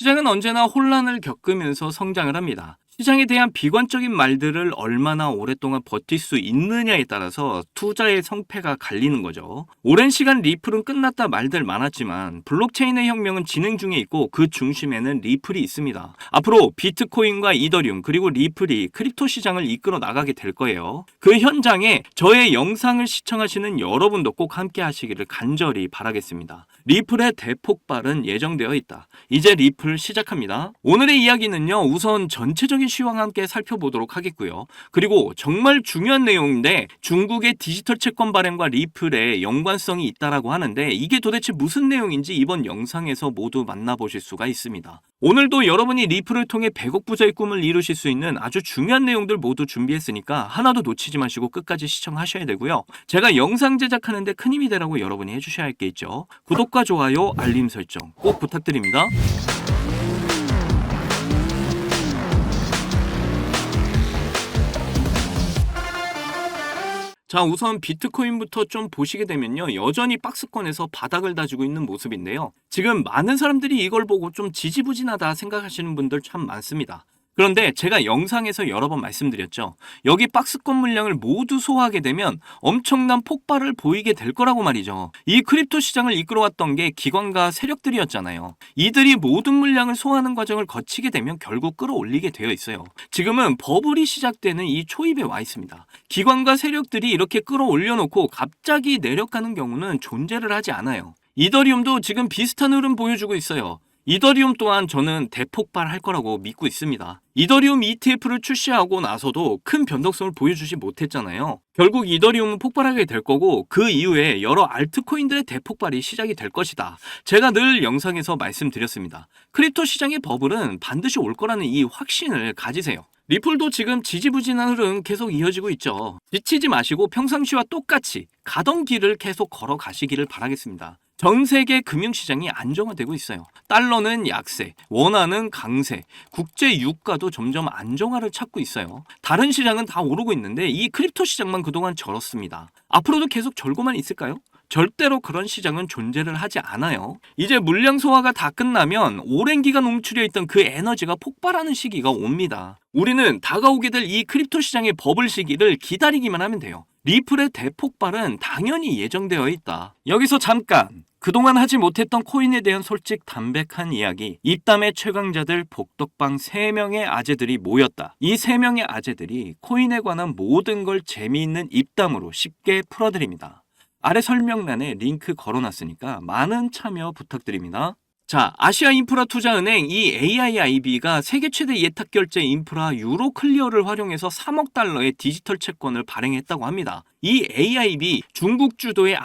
시장은 언제나 혼란을 겪으면서 성장을 합니다. 시장에 대한 비관적인 말들을 얼마나 오랫동안 버틸 수 있느냐에 따라서 투자의 성패가 갈리는 거죠. 오랜 시간 리플은 끝났다 말들 많았지만 블록체인의 혁명은 진행 중에 있고 그 중심에는 리플이 있습니다. 앞으로 비트코인과 이더리움 그리고 리플이 크립토 시장을 이끌어 나가게 될 거예요. 그 현장에 저의 영상을 시청하시는 여러분도 꼭 함께 하시기를 간절히 바라겠습니다. 리플의 대폭발은 예정되어 있다. 이제 리플 시작합니다. 오늘의 이야기는요, 우선 전체적인 시황 함께 살펴보도록 하겠고요. 그리고 정말 중요한 내용인데 중국의 디지털 채권 발행과 리플의 연관성이 있다라고 하는데 이게 도대체 무슨 내용인지 이번 영상에서 모두 만나보실 수가 있습니다. 오늘도 여러분이 리플을 통해 100억 부자의 꿈을 이루실 수 있는 아주 중요한 내용들 모두 준비했으니까 하나도 놓치지 마시고 끝까지 시청하셔야 되고요. 제가 영상 제작하는데 큰 힘이 되라고 여러분이 해주셔야 할 게 있죠. 구독과 좋아요, 알림 설정 꼭 부탁드립니다. 자, 우선 비트코인부터 좀 보시게 되면요. 여전히 박스권에서 바닥을 다지고 있는 모습인데요. 지금 많은 사람들이 이걸 보고 좀 지지부진하다 생각하시는 분들 참 많습니다. 그런데 제가 영상에서 여러 번 말씀드렸죠. 여기 박스권 물량을 모두 소화하게 되면 엄청난 폭발을 보이게 될 거라고 말이죠. 이 크립토 시장을 이끌어왔던 게 기관과 세력들이었잖아요. 이들이 모든 물량을 소화하는 과정을 거치게 되면 결국 끌어올리게 되어 있어요. 지금은 버블이 시작되는 이 초입에 와 있습니다. 기관과 세력들이 이렇게 끌어올려놓고 갑자기 내려가는 경우는 존재를 하지 않아요. 이더리움도 지금 비슷한 흐름 보여주고 있어요. 이더리움 또한 저는 대폭발할 거라고 믿고 있습니다. 이더리움 ETF를 출시하고 나서도 큰 변동성을 보여주지 못했잖아요. 결국 이더리움은 폭발하게 될 거고 그 이후에 여러 알트코인들의 대폭발이 시작이 될 것이다. 제가 늘 영상에서 말씀드렸습니다. 크립토 시장의 버블은 반드시 올 거라는 이 확신을 가지세요. 리플도 지금 지지부진한 흐름 계속 이어지고 있죠. 지치지 마시고 평상시와 똑같이 가던 길을 계속 걸어가시기를 바라겠습니다. 전 세계 금융시장이 안정화되고 있어요. 달러는 약세, 원화는 강세, 국제 유가도 점점 안정화를 찾고 있어요. 다른 시장은 다 오르고 있는데 이 크립토 시장만 그동안 절었습니다. 앞으로도 계속 절고만 있을까요? 절대로 그런 시장은 존재를 하지 않아요. 이제 물량 소화가 다 끝나면 오랜 기간 움츠려 있던 그 에너지가 폭발하는 시기가 옵니다. 우리는 다가오게 될 이 크립토 시장의 버블 시기를 기다리기만 하면 돼요. 리플의 대폭발은 당연히 예정되어 있다. 여기서 잠깐! 그동안 하지 못했던 코인에 대한 솔직 담백한 이야기. 입담의 최강자들 복덕방 3명의 아재들이 모였다. 이 3명의 아재들이 코인에 관한 모든 걸 재미있는 입담으로 쉽게 풀어드립니다. 아래 설명란에 링크 걸어놨으니까 많은 참여 부탁드립니다. 자, 아시아인프라투자은행 이 AIIB가 세계 최대 예탁결제 인프라 유로클리어를 활용해서 3억 달러의 디지털 채권을 발행했다고 합니다. 이 AIB 중국 주도의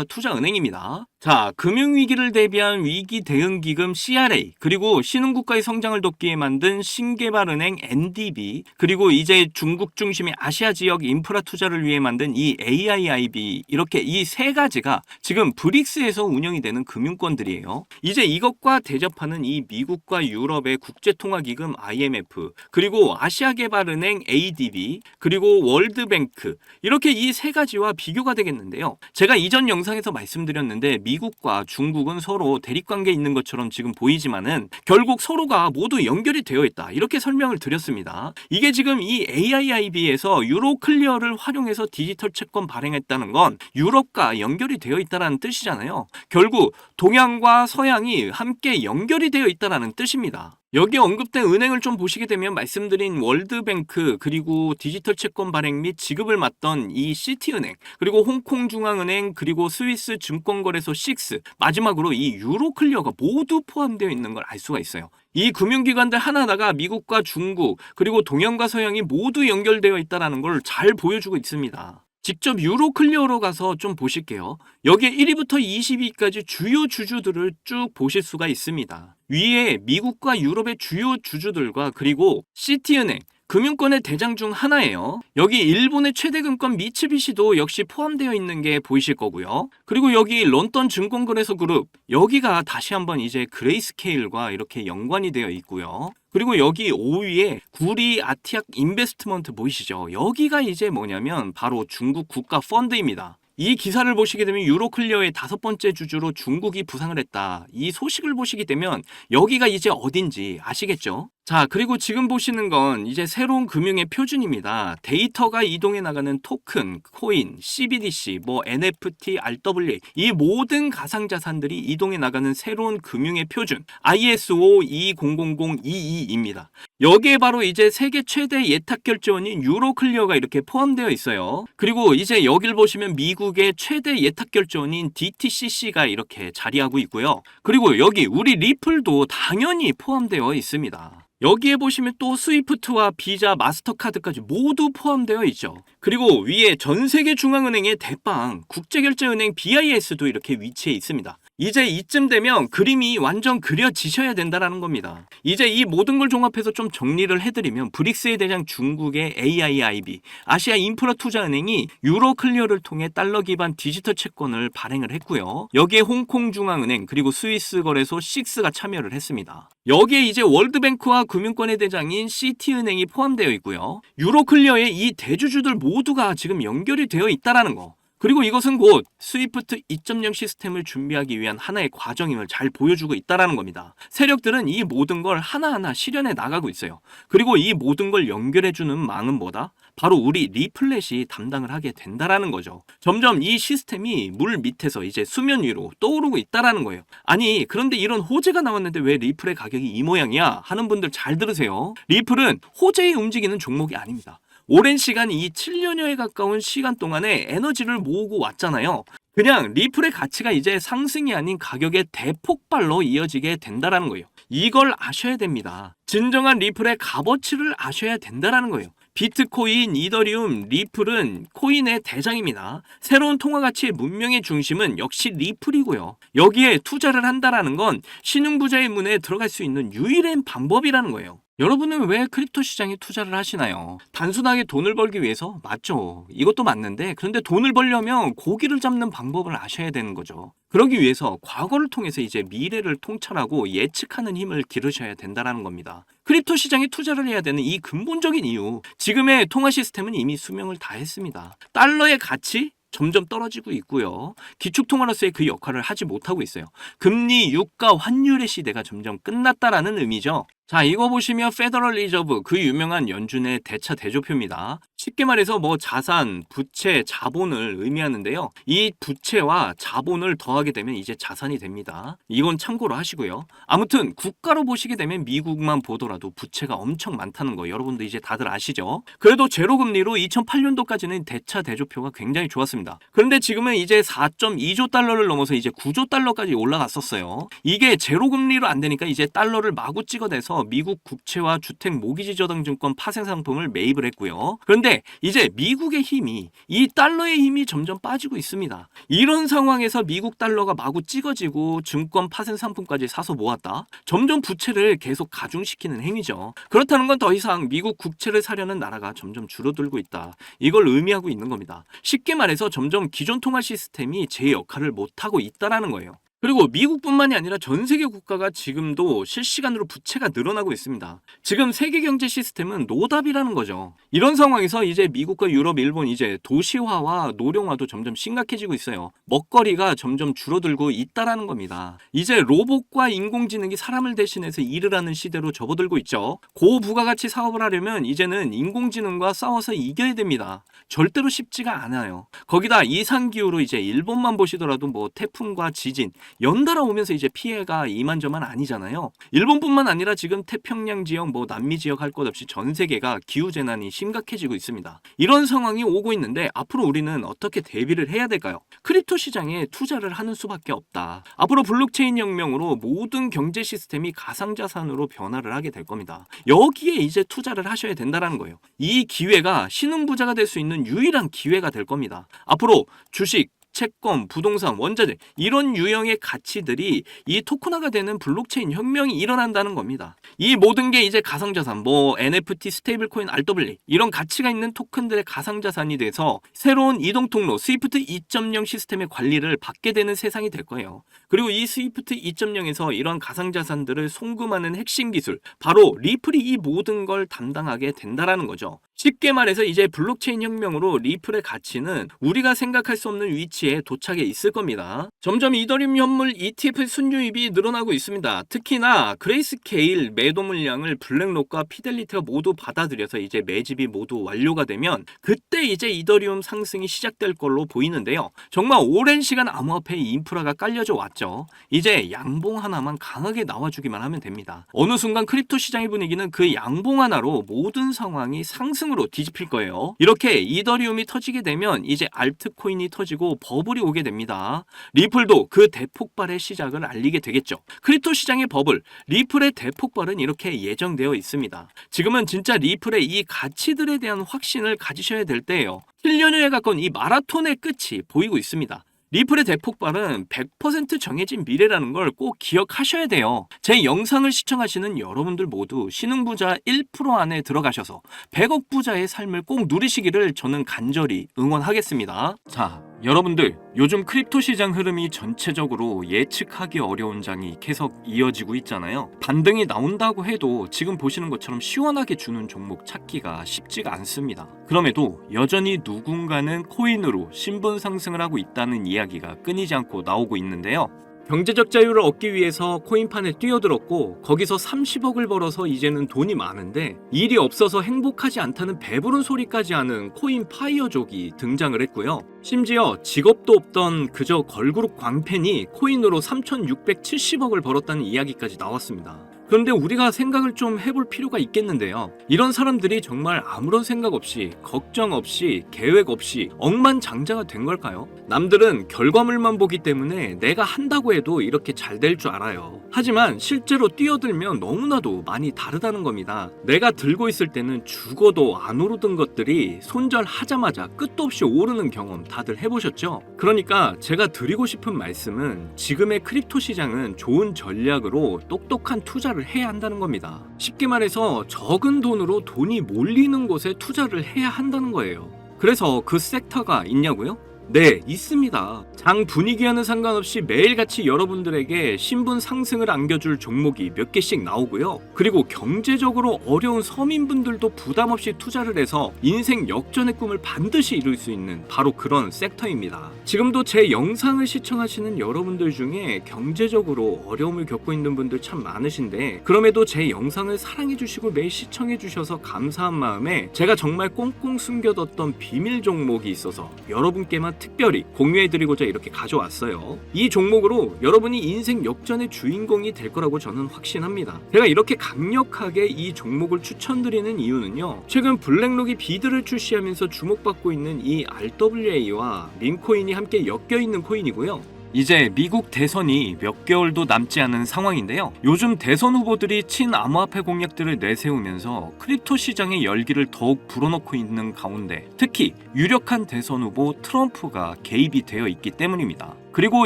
아시아인프라투자은행입니다. 자, 금융위기를 대비한 위기대응기금 CRA, 그리고 신흥국가의 성장을 돕기 위해 만든 신개발은행 NDB, 그리고 이제 중국 중심의 아시아 지역 인프라 투자를 위해 만든 이 AIIB, 이렇게 이 세 가지가 지금 브릭스에서 운영이 되는 금융권들이에요. 이제 이것과 대접하는 이 미국과 유럽의 국제통화기금 IMF, 그리고 아시아개발은행 ADB, 그리고 월드뱅크, 이렇게 이 세 가지와 비교가 되겠는데요. 제가 이전 영상에서 말씀드렸는데 미국과 중국은 서로 대립관계에 있는 것처럼 지금 보이지만은 결국 서로가 모두 연결이 되어 있다. 이렇게 설명을 드렸습니다. 이게 지금 이 AIIB에서 유로클리어를 활용해서 디지털 채권 발행했다는 건 유럽과 연결이 되어 있다는 뜻이잖아요. 결국 동양과 서양이 함께 연결이 되어 있다는 뜻입니다. 여기 언급된 은행을 좀 보시게 되면 말씀드린 월드뱅크, 그리고 디지털 채권 발행 및 지급을 맡던 이 시티은행, 그리고 홍콩중앙은행, 그리고 스위스 증권거래소 6, 마지막으로 이 유로클리어가 모두 포함되어 있는 걸 알 수가 있어요. 이 금융기관들 하나하나가 미국과 중국, 그리고 동양과 서양이 모두 연결되어 있다는 걸 잘 보여주고 있습니다. 직접 유로클리어로 가서 좀 보실게요. 여기에 1위부터 20위까지 주요 주주들을 쭉 보실 수가 있습니다. 위에 미국과 유럽의 주요 주주들과 그리고 시티은행, 금융권의 대장 중 하나예요. 여기 일본의 최대 금권 미츠비시도 역시 포함되어 있는 게 보이실 거고요. 그리고 여기 런던 증권거래소 그룹, 여기가 다시 한번 이제 그레이스케일과 이렇게 연관이 되어 있고요. 그리고 여기 5위에 구리 아티악 인베스트먼트 보이시죠? 여기가 이제 뭐냐면 바로 중국 국가 펀드입니다. 이 기사를 보시게 되면 유로클리어의 5번째 주주로 중국이 부상을 했다. 이 소식을 보시게 되면 여기가 이제 어딘지 아시겠죠? 자, 그리고 지금 보시는 건 이제 새로운 금융의 표준입니다. 데이터가 이동해 나가는 토큰, 코인, CBDC, NFT, RWA 이 모든 가상자산들이 이동해 나가는 새로운 금융의 표준 ISO 2000022입니다. 여기에 바로 이제 세계 최대 예탁결제원인 유로클리어가 이렇게 포함되어 있어요. 그리고 이제 여길 보시면 미국의 최대 예탁결제원인 DTCC가 이렇게 자리하고 있고요. 그리고 여기 우리 리플도 당연히 포함되어 있습니다. 여기에 보시면 또 스위프트와 비자, 마스터카드까지 모두 포함되어 있죠. 그리고 위에 전세계 중앙은행의 대빵, 국제결제은행 BIS도 이렇게 위치해 있습니다. 이제 이쯤 되면 그림이 완전 그려지셔야 된다는 겁니다. 이제 이 모든 걸 종합해서 좀 정리를 해드리면 브릭스의 대장 중국의 AIIB, 아시아 인프라 투자은행이 유로클리어를 통해 달러 기반 디지털 채권을 발행을 했고요. 여기에 홍콩 중앙은행 그리고 스위스 거래소 식스가 참여를 했습니다. 여기에 이제 월드뱅크와 금융권의 대장인 시티은행이 포함되어 있고요. 유로클리어의 이 대주주들 모두가 지금 연결이 되어 있다는 거. 그리고 이것은 곧 스위프트 2.0 시스템을 준비하기 위한 하나의 과정임을 잘 보여주고 있다는 겁니다. 세력들은 이 모든 걸 하나하나 실현해 나가고 있어요. 그리고 이 모든 걸 연결해주는 망은 뭐다? 바로 우리 리플렛이 담당을 하게 된다는 거죠. 점점 이 시스템이 물 밑에서 이제 수면 위로 떠오르고 있다는 거예요. 아니, 그런데 이런 호재가 나왔는데 왜 리플의 가격이 이 모양이야? 하는 분들 잘 들으세요. 리플은 호재에 움직이는 종목이 아닙니다. 오랜 시간, 이 7년여에 가까운 시간 동안에 에너지를 모으고 왔잖아요. 그냥 리플의 가치가 이제 상승이 아닌 가격의 대폭발로 이어지게 된다는 거예요. 이걸 아셔야 됩니다. 진정한 리플의 값어치를 아셔야 된다는 거예요. 비트코인, 이더리움, 리플은 코인의 대장입니다. 새로운 통화가치의 문명의 중심은 역시 리플이고요. 여기에 투자를 한다는 건 신흥부자의 문에 들어갈 수 있는 유일한 방법이라는 거예요. 여러분은 왜 크립토 시장에 투자를 하시나요? 단순하게 돈을 벌기 위해서? 맞죠. 이것도 맞는데, 그런데 돈을 벌려면 고기를 잡는 방법을 아셔야 되는 거죠. 그러기 위해서 과거를 통해서 이제 미래를 통찰하고 예측하는 힘을 기르셔야 된다는 겁니다. 크립토 시장에 투자를 해야 되는 이 근본적인 이유, 지금의 통화 시스템은 이미 수명을 다했습니다. 달러의 가치? 점점 떨어지고 있고요. 기축통화로서의 그 역할을 하지 못하고 있어요. 금리, 유가, 환율의 시대가 점점 끝났다라는 의미죠. 자, 이거 보시면 페더럴 리저브, 그 유명한 연준의 대차 대조표입니다. 쉽게 말해서 자산, 부채, 자본을 의미하는데요. 이 부채와 자본을 더하게 되면 이제 자산이 됩니다. 이건 참고로 하시고요. 아무튼 국가로 보시게 되면 미국만 보더라도 부채가 엄청 많다는 거 여러분도 이제 다들 아시죠? 그래도 제로금리로 2008년도까지는 대차 대조표가 굉장히 좋았습니다. 그런데 지금은 이제 4.2조 달러를 넘어서 이제 9조 달러까지 올라갔었어요. 이게 제로금리로 안 되니까 이제 달러를 마구 찍어내서 미국 국채와 주택 모기지 저당증권 파생 상품을 매입을 했고요. 그런데 이제 미국의 힘이, 이 달러의 힘이 점점 빠지고 있습니다. 이런 상황에서 미국 달러가 마구 찍어지고 증권 파생 상품까지 사서 모았다. 점점 부채를 계속 가중시키는 행위죠. 그렇다는 건 더 이상 미국 국채를 사려는 나라가 점점 줄어들고 있다. 이걸 의미하고 있는 겁니다. 쉽게 말해서 점점 기존 통화 시스템이 제 역할을 못하고 있다는 거예요. 그리고 미국뿐만이 아니라 전 세계 국가가 지금도 실시간으로 부채가 늘어나고 있습니다. 지금 세계 경제 시스템은 노답이라는 거죠. 이런 상황에서 이제 미국과 유럽, 일본 이제 도시화와 노령화도 점점 심각해지고 있어요. 먹거리가 점점 줄어들고 있다라는 겁니다. 이제 로봇과 인공지능이 사람을 대신해서 일을 하는 시대로 접어들고 있죠. 고부가가치 사업을 하려면 이제는 인공지능과 싸워서 이겨야 됩니다. 절대로 쉽지가 않아요. 거기다 이상기후로 이제 일본만 보시더라도 태풍과 지진 연달아 오면서 이제 피해가 이만저만 아니잖아요. 일본뿐만 아니라 지금 태평양 지역, 남미 지역 할 것 없이 전 세계가 기후 재난이 심각해지고 있습니다. 이런 상황이 오고 있는데 앞으로 우리는 어떻게 대비를 해야 될까요? 크립토 시장에 투자를 하는 수밖에 없다. 앞으로 블록체인 혁명으로 모든 경제 시스템이 가상자산으로 변화를 하게 될 겁니다. 여기에 이제 투자를 하셔야 된다는 거예요. 이 기회가 신흥부자가 될 수 있는 유일한 기회가 될 겁니다. 앞으로 주식, 채권, 부동산, 원자재 이런 유형의 가치들이 이 토큰화가 되는 블록체인 혁명이 일어난다는 겁니다. 이 모든 게 이제 가상자산, NFT, 스테이블코인, RWA 이런 가치가 있는 토큰들의 가상자산이 돼서 새로운 이동통로 스위프트 2.0 시스템의 관리를 받게 되는 세상이 될 거예요. 그리고 이 스위프트 2.0에서 이런 가상자산들을 송금하는 핵심 기술, 바로 리플이 이 모든 걸 담당하게 된다는 거죠. 쉽게 말해서 이제 블록체인 혁명으로 리플의 가치는 우리가 생각할 수 없는 위치에 도착해 있을 겁니다. 점점 이더리움 현물 ETF 순유입이 늘어나고 있습니다. 특히나 그레이스케일 매도 물량을 블랙록과 피델리티가 모두 받아들여서 이제 매집이 모두 완료가 되면 그때 이제 이더리움 상승이 시작될 걸로 보이는데요. 정말 오랜 시간 암호화폐 인프라가 깔려져 왔죠. 이제 양봉 하나만 강하게 나와주기만 하면 됩니다. 어느 순간 크립토 시장의 분위기는 그 양봉 하나로 모든 상황이 상승 으로 뒤집힐 거예요. 이렇게 이더리움이 터지게 되면 이제 알트코인이 터지고 버블이 오게 됩니다. 리플도 그 대폭발의 시작을 알리게 되겠죠. 크립토 시장의 버블, 리플의 대폭발은 이렇게 예정되어 있습니다. 지금은 진짜 리플의 이 가치들에 대한 확신을 가지셔야 될 때예요. 7년여에 가까운 이 마라톤의 끝이 보이고 있습니다. 리플의 대폭발은 100% 정해진 미래라는 걸 꼭 기억하셔야 돼요. 제 영상을 시청하시는 여러분들 모두 신흥부자 1% 안에 들어가셔서 100억 부자의 삶을 꼭 누리시기를 저는 간절히 응원하겠습니다. 자, 여러분들 요즘 크립토 시장 흐름이 전체적으로 예측하기 어려운 장이 계속 이어지고 있잖아요. 반등이 나온다고 해도 지금 보시는 것처럼 시원하게 주는 종목 찾기가 쉽지가 않습니다. 그럼에도 여전히 누군가는 코인으로 신분 상승을 하고 있다는 이야기가 끊이지 않고 나오고 있는데요. 경제적 자유를 얻기 위해서 코인판에 뛰어들었고 거기서 30억을 벌어서 이제는 돈이 많은데 일이 없어서 행복하지 않다는 배부른 소리까지 하는 코인 파이어족이 등장을 했고요. 심지어 직업도 없던 그저 걸그룹 광팬이 코인으로 3,670억을 벌었다는 이야기까지 나왔습니다. 그런데 우리가 생각을 좀 해볼 필요가 있겠는데요. 이런 사람들이 정말 아무런 생각 없이, 걱정 없이, 계획 없이 억만장자가 된 걸까요? 남들은 결과물만 보기 때문에 내가 한다고 해도 이렇게 잘 될 줄 알아요. 하지만 실제로 뛰어들면 너무나도 많이 다르다는 겁니다. 내가 들고 있을 때는 죽어도 안 오르던 것들이 손절하자마자 끝도 없이 오르는 경험 다들 해보셨죠? 그러니까 제가 드리고 싶은 말씀은 지금의 크립토 시장은 좋은 전략으로 똑똑한 투자를 해야 한다는 겁니다. 쉽게 말해서 적은 돈으로 돈이 몰리는 곳에 투자를 해야 한다는 거예요. 그래서 그 섹터가 있냐고요? 네, 있습니다. 장 분위기와는 상관없이 매일같이 여러분들에게 신분 상승을 안겨줄 종목이 몇 개씩 나오고요. 그리고 경제적으로 어려운 서민분들도 부담 없이 투자를 해서 인생 역전의 꿈을 반드시 이룰 수 있는 바로 그런 섹터입니다. 지금도 제 영상을 시청하시는 여러분들 중에 경제적으로 어려움을 겪고 있는 분들 참 많으신데 그럼에도 제 영상을 사랑해주시고 매일 시청해주셔서 감사한 마음에 제가 정말 꽁꽁 숨겨뒀던 비밀 종목이 있어서 여러분께만 특별히 공유해드리고자 이렇게 가져왔어요. 이 종목으로 여러분이 인생 역전의 주인공이 될 거라고 저는 확신합니다. 제가 이렇게 강력하게 이 종목을 추천드리는 이유는요. 최근 블랙록이 비드를 출시하면서 주목받고 있는 이 RWA와 민코인이 함께 엮여있는 코인이고요. 이제 미국 대선이 몇 개월도 남지 않은 상황인데요. 요즘 대선 후보들이 친암호화폐 공약들을 내세우면서 크립토 시장의 열기를 더욱 불어넣고 있는 가운데 특히 유력한 대선 후보 트럼프가 개입이 되어 있기 때문입니다. 그리고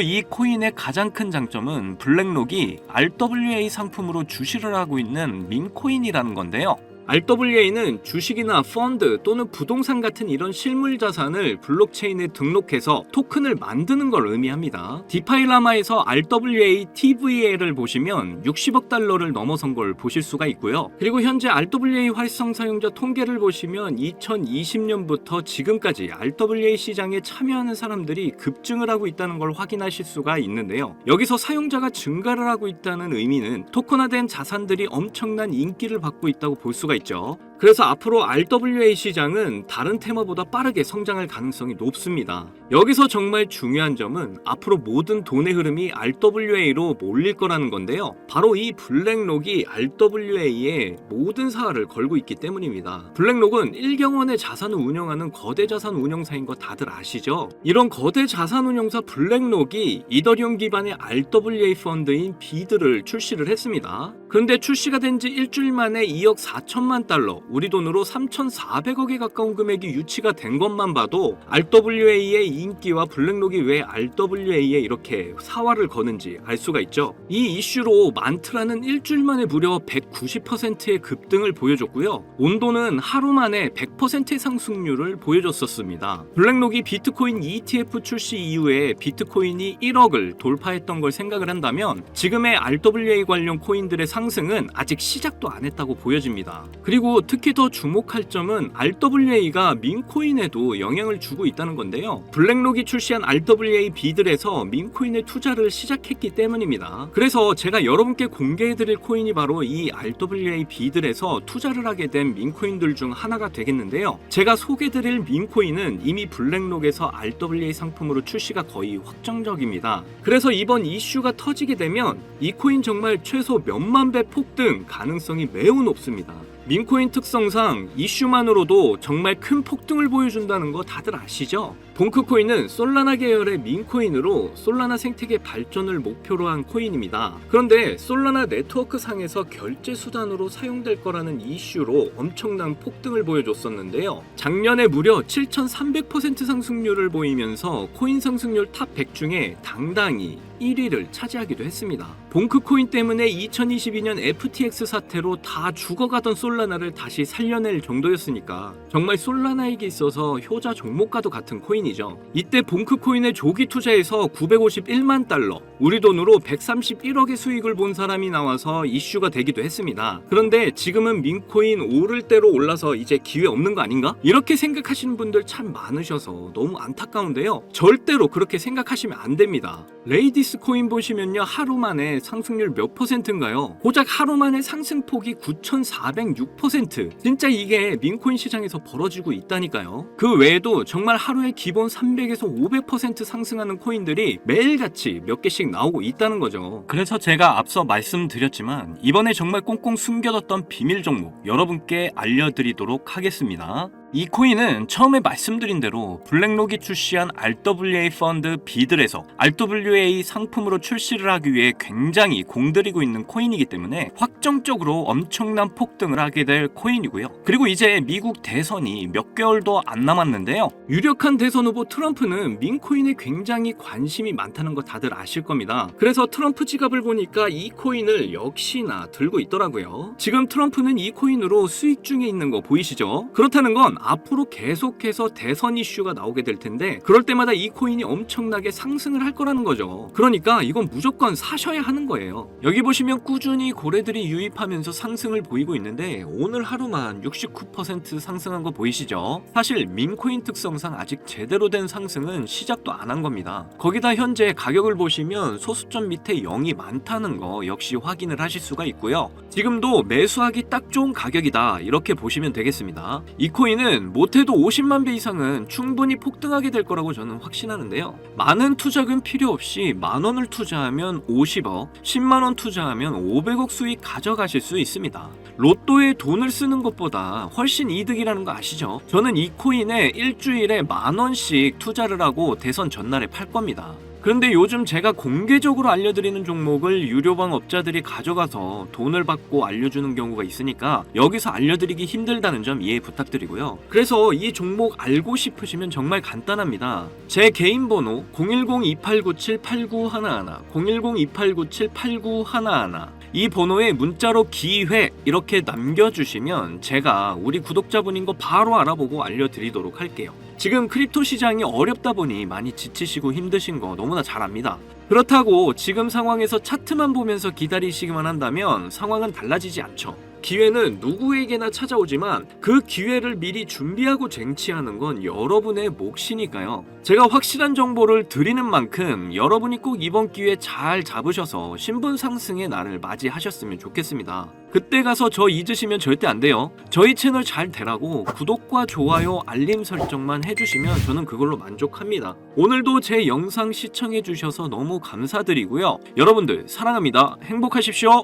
이 코인의 가장 큰 장점은 블랙록이 RWA 상품으로 주시를 하고 있는 민코인이라는 건데요. RWA는 주식이나 펀드 또는 부동산 같은 이런 실물 자산을 블록체인에 등록해서 토큰을 만드는 걸 의미합니다. 디파이라마에서 RWA TVA를 보시면 60억 달러를 넘어선 걸 보실 수가 있고요. 그리고 현재 RWA 활성 사용자 통계를 보시면 2020년부터 지금까지 RWA 시장에 참여하는 사람들이 급증을 하고 있다는 걸 확인하실 수가 있는데요. 여기서 사용자가 증가를 하고 있다는 의미는 토큰화된 자산들이 엄청난 인기를 받고 있다고 볼 수가 있죠. 그래서 앞으로 RWA 시장은 다른 테마보다 빠르게 성장할 가능성이 높습니다. 여기서 정말 중요한 점은 앞으로 모든 돈의 흐름이 RWA로 몰릴 거라는 건데요. 바로 이 블랙록이 RWA에 모든 사활을 걸고 있기 때문입니다. 블랙록은 1경원의 자산을 운영하는 거대 자산 운용사인 거 다들 아시죠? 이런 거대 자산 운용사 블랙록이 이더리움 기반의 RWA 펀드인 비드를 출시를 했습니다. 그런데 출시가 된 지 일주일 만에 2억 4천만 달러, 우리 돈으로 3,400억에 가까운 금액이 유치가 된 것만 봐도 RWA의 인기와 블랙록이 왜 RWA에 이렇게 사활을 거는지 알 수가 있죠. 이 이슈로 만트라는 일주일 만에 무려 190%의 급등을 보여줬고요. 온도는 하루 만에 100%의 상승률을 보여줬었습니다. 블랙록이 비트코인 ETF 출시 이후에 비트코인이 1억을 돌파했던 걸 생각을 한다면 지금의 RWA 관련 코인들의 상승은 아직 시작도 안 했다고 보여집니다. 그리고 특히 더 주목할 점은 RWA가 민코인에도 영향을 주고 있다는 건데요. 블랙록이 출시한 RWA 비들에서 민코인에 투자를 시작했기 때문입니다. 그래서 제가 여러분께 공개해드릴 코인이 바로 이 RWA 비들에서 투자를 하게 된 민코인들 중 하나가 되겠는데요. 제가 소개드릴 민코인은 이미 블랙록에서 RWA 상품으로 출시가 거의 확정적입니다. 그래서 이번 이슈가 터지게 되면 이 코인 정말 최소 몇만 배 폭등 가능성이 매우 높습니다. 민코인 특성상 이슈만으로도 정말 큰 폭등을 보여준다는 거 다들 아시죠? 봉크코인은 솔라나 계열의 민코인으로 솔라나 생태계 발전을 목표로 한 코인입니다. 그런데 솔라나 네트워크 상에서 결제 수단으로 사용될 거라는 이슈로 엄청난 폭등을 보여줬었는데요. 작년에 무려 7,300% 상승률을 보이면서 코인 상승률 탑 100 중에 당당히 1위를 차지하기도 했습니다. 봉크코인 때문에 2022년 FTX 사태로 다 죽어가던 솔라나를 다시 살려낼 정도였으니까 정말 솔라나에게 있어서 효자 종목과도 같은 코인이죠. 이때 봉크코인에 조기 투자해서 951만 달러, 우리 돈으로 131억의 수익을 본 사람이 나와서 이슈가 되기도 했습니다. 그런데 지금은 민코인 오를 대로 올라서 이제 기회 없는 거 아닌가? 이렇게 생각하시는 분들 참 많으셔서 너무 안타까운데요. 절대로 그렇게 생각하시면 안 됩니다. 레이디스 코인 보시면요, 하루 만에 상승률 몇 %인가요? 고작 하루 만에 상승폭이 9,406%. 진짜 이게 민코인 시장에서 벌어지고 있다니까요. 그 외에도 정말 하루에 기본 300에서 500% 상승하는 코인들이 매일같이 몇 개씩 나오고 있다는 거죠. 그래서 제가 앞서 말씀드렸지만 이번에 정말 꽁꽁 숨겨뒀던 비밀 종목 여러분께 알려드리도록 하겠습니다. 이 코인은 처음에 말씀드린 대로 블랙록이 출시한 RWA 펀드 비들에서 RWA 상품으로 출시를 하기 위해 굉장히 공들이고 있는 코인이기 때문에 확정적으로 엄청난 폭등을 하게 될 코인이고요. 그리고 이제 미국 대선이 몇 개월도 안 남았는데요. 유력한 대선 후보 트럼프는 민코인에 굉장히 관심이 많다는 거 다들 아실 겁니다. 그래서 트럼프 지갑을 보니까 이 코인을 역시나 들고 있더라고요. 지금 트럼프는 이 코인으로 수익 중에 있는 거 보이시죠? 그렇다는 건 앞으로 계속해서 대선 이슈가 나오게 될 텐데 그럴 때마다 이 코인이 엄청나게 상승을 할 거라는 거죠. 그러니까 이건 무조건 사셔야 하는 거예요. 여기 보시면 꾸준히 고래들이 유입하면서 상승을 보이고 있는데 오늘 하루만 69% 상승한 거 보이시죠? 사실 민코인 특성상 아직 제대로 된 상승은 시작도 안 한 겁니다. 거기다 현재 가격을 보시면 소수점 밑에 0이 많다는 거 역시 확인을 하실 수가 있고요. 지금도 매수하기 딱 좋은 가격이다 이렇게 보시면 되겠습니다. 이 코인은 못해도 50만 배 이상은 충분히 폭등하게 될 거라고 저는 확신하는데요. 많은 투자금 필요 없이 만원을 투자하면 50억, 10만원 투자하면 500억 수익 가져가실 수 있습니다. 로또에 돈을 쓰는 것보다 훨씬 이득이라는 거 아시죠? 저는 이 코인에 일주일에 만원씩 투자를 하고 대선 전날에 팔 겁니다. 그런데 요즘 제가 공개적으로 알려드리는 종목을 유료방 업자들이 가져가서 돈을 받고 알려주는 경우가 있으니까 여기서 알려드리기 힘들다는 점 이해 부탁드리고요. 그래서 이 종목 알고 싶으시면 정말 간단합니다. 제 개인 번호 010-2897-8911 010-2897-8911 이 번호에 문자로 기회 이렇게 남겨주시면 제가 우리 구독자분인 거 바로 알아보고 알려드리도록 할게요. 지금 크립토 시장이 어렵다 보니 많이 지치시고 힘드신 거 너무나 잘 압니다. 그렇다고 지금 상황에서 차트만 보면서 기다리시기만 한다면 상황은 달라지지 않죠. 기회는 누구에게나 찾아오지만 그 기회를 미리 준비하고 쟁취하는 건 여러분의 몫이니까요. 제가 확실한 정보를 드리는 만큼 여러분이 꼭 이번 기회 잘 잡으셔서 신분 상승의 날을 맞이하셨으면 좋겠습니다. 그때 가서 저 잊으시면 절대 안 돼요. 저희 채널 잘 되라고 구독과 좋아요, 알림 설정만 해주시면 저는 그걸로 만족합니다. 오늘도 제 영상 시청해주셔서 너무 감사드리고요. 여러분들 사랑합니다. 행복하십시오.